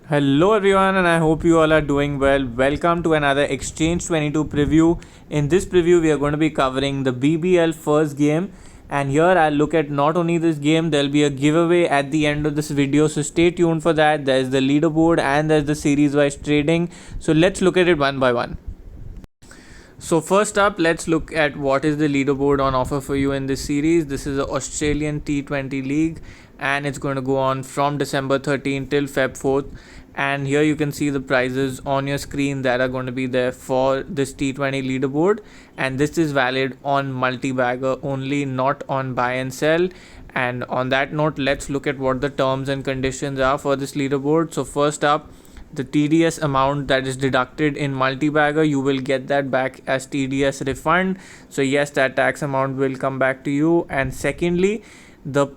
Hello everyone, and I hope you all are doing well. Welcome to another Exchange22 preview. In this preview, we are going to be covering the BBL first game, and here I'll look at not only this game, there'll be a giveaway at the end of this video, so stay tuned for that. There's the leaderboard and there's the series wise trading. So let's look at it one by one. So first up, let's look at what is the leaderboard on offer for you in this series. This is the Australian T20 League, and it's going to go on from December 13 till Feb 4th. And here you can see the prizes on your screen that are going to be there for this T20 leaderboard, and this is valid on Multibagger only, not on buy and sell. And on that note, let's look at what the terms and conditions are for this leaderboard. So first up, the TDS amount that is deducted in Multibagger, you will get that back as TDS refund. So yes, that tax amount will come back to you. And secondly, the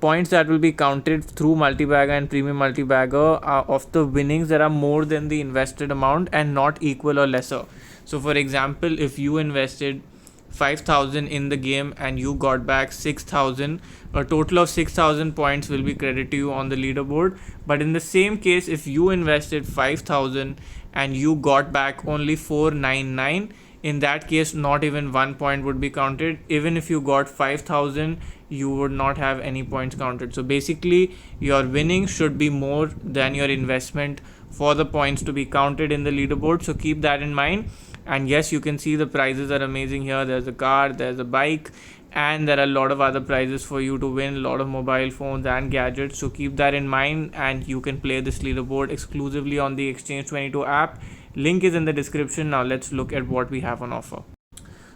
points that will be counted through Multibagger and Premium Multibagger are of the winnings that are more than the invested amount and not equal or lesser. So for example, if you invested 5,000 in the game and you got back 6,000, a total of 6,000 points will be credited to you on the leaderboard. But in the same case, if you invested 5,000 and you got back only 499, in that case not even 1 point would be counted. Even if you got 5,000, you would not have any points counted. So basically your winnings should be more than your investment for the points to be counted in the leaderboard. So keep that in mind. And yes, you can see the prizes are amazing here. There's a car, there's a bike, and there are a lot of other prizes for you to win, a lot of mobile phones and gadgets. So keep that in mind, and you can play this leaderboard exclusively on the Exchange22 app. Link is in the description. Now let's look at what we have on offer.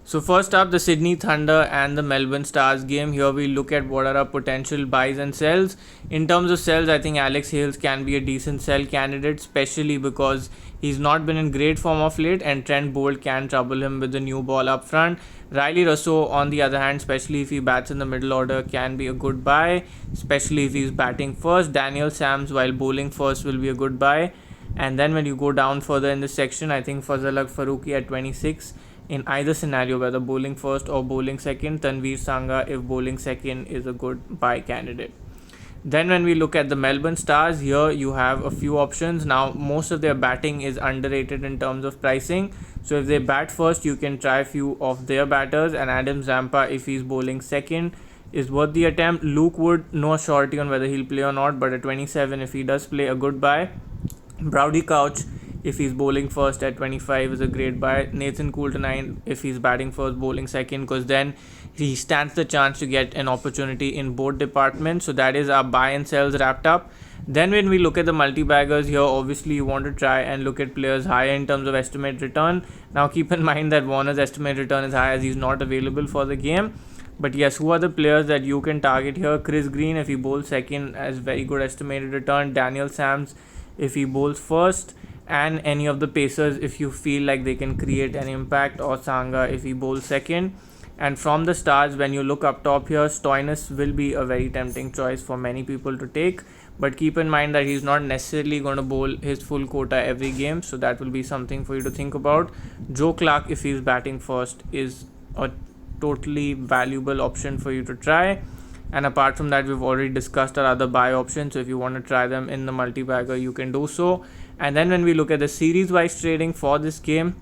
So first up, the Sydney Thunder and the Melbourne Stars game. Here we look at what are our potential buys and sells. In terms of sells, I think Alex Hales can be a decent sell candidate, especially because he's not been in great form of late, and Trent Bolt can trouble him with the new ball up front. Riley Russo, on the other hand, especially if he bats in the middle order, can be a good buy, especially if he's batting first. Daniel Sams, while bowling first, will be a good buy. And then when you go down further in this section, I think Fazal Farooqi at 26, in either scenario, whether bowling first or bowling second, Tanveer Sangha, if bowling second, is a good buy candidate. Then when we look at the Melbourne Stars, here you have a few options. Now most of their batting is underrated in terms of pricing, so if they bat first, you can try a few of their batters, and Adam Zampa, if he's bowling second, is worth the attempt. Luke Wood, no surety on whether he'll play or not, but at 27, if he does play, a good buy. Browdy Couch, if he's bowling first at 25, is a great buy. Nathan Coulter-Nine, if he's batting first, bowling second, because then he stands the chance to get an opportunity in both departments. So that is our buy and sells wrapped up. Then when we look at the multi-baggers here, obviously you want to try and look at players higher in terms of estimate return. Now keep in mind that Warner's estimate return is high as he's not available for the game. But yes, who are the players that you can target here? Chris Green, if he bowls second, has very good estimated return. Daniel Sams, if he bowls first, and any of the pacers if you feel like they can create an impact, or Sangha if he bowls second. And from the Stars, when you look up top here, Stoinis will be a very tempting choice for many people to take, but keep in mind that he's not necessarily going to bowl his full quota every game, so that will be something for you to think about. Joe Clark, if he's batting first, is a totally valuable option for you to try. And apart from that, we've already discussed our other buy options, so if you want to try them in the multi-bagger, you can do so. And then when we look at the series wise trading for this game,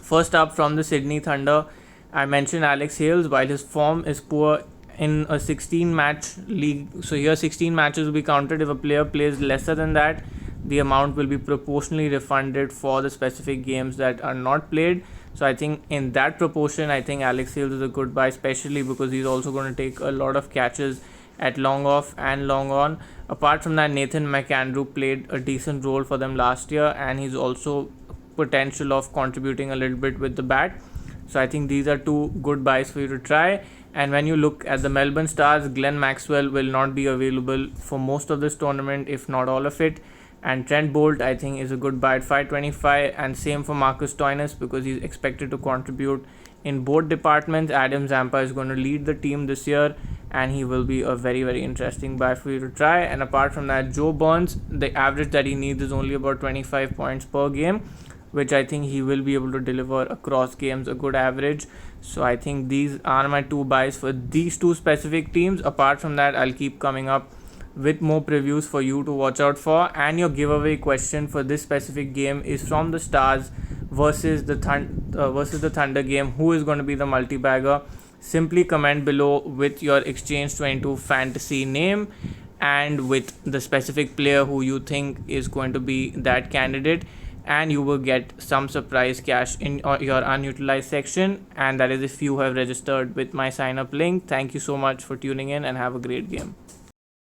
first up from the Sydney Thunder, I mentioned Alex Hales. While his form is poor in a 16 match league, so here 16 matches will be counted. If a player plays lesser than that, the amount will be proportionally refunded for the specific games that are not played. So I think in that proportion, I think Alex Hales is a good buy, especially because he's also going to take a lot of catches at long off and long on. Apart from that, Nathan McAndrew played a decent role for them last year, and he's also potential of contributing a little bit with the bat. So I think these are two good buys for you to try. And when you look at the Melbourne Stars, Glenn Maxwell will not be available for most of this tournament, if not all of it. And Trent Bolt, I think, is a good buy at 525, and same for Marcus Stoinis, because he's expected to contribute in both departments. Adam Zampa is going to lead the team this year, and he will be a very, very interesting buy for you to try. And apart from that, Joe Burns, the average that he needs is only about 25 points per game, which I think he will be able to deliver across games, a good average. So I think these are my two buys for these two specific teams. Apart from that, I'll keep coming up with more previews for you to watch out for. And your giveaway question for this specific game is from the Stars versus the Thunder game. Who is going to be the multi-bagger? Simply comment below with your Exchange22 fantasy name and with the specific player who you think is going to be that candidate, and you will get some surprise cash in your unutilized section. And that is if you have registered with my sign up link. Thank you so much for tuning in and have a great game.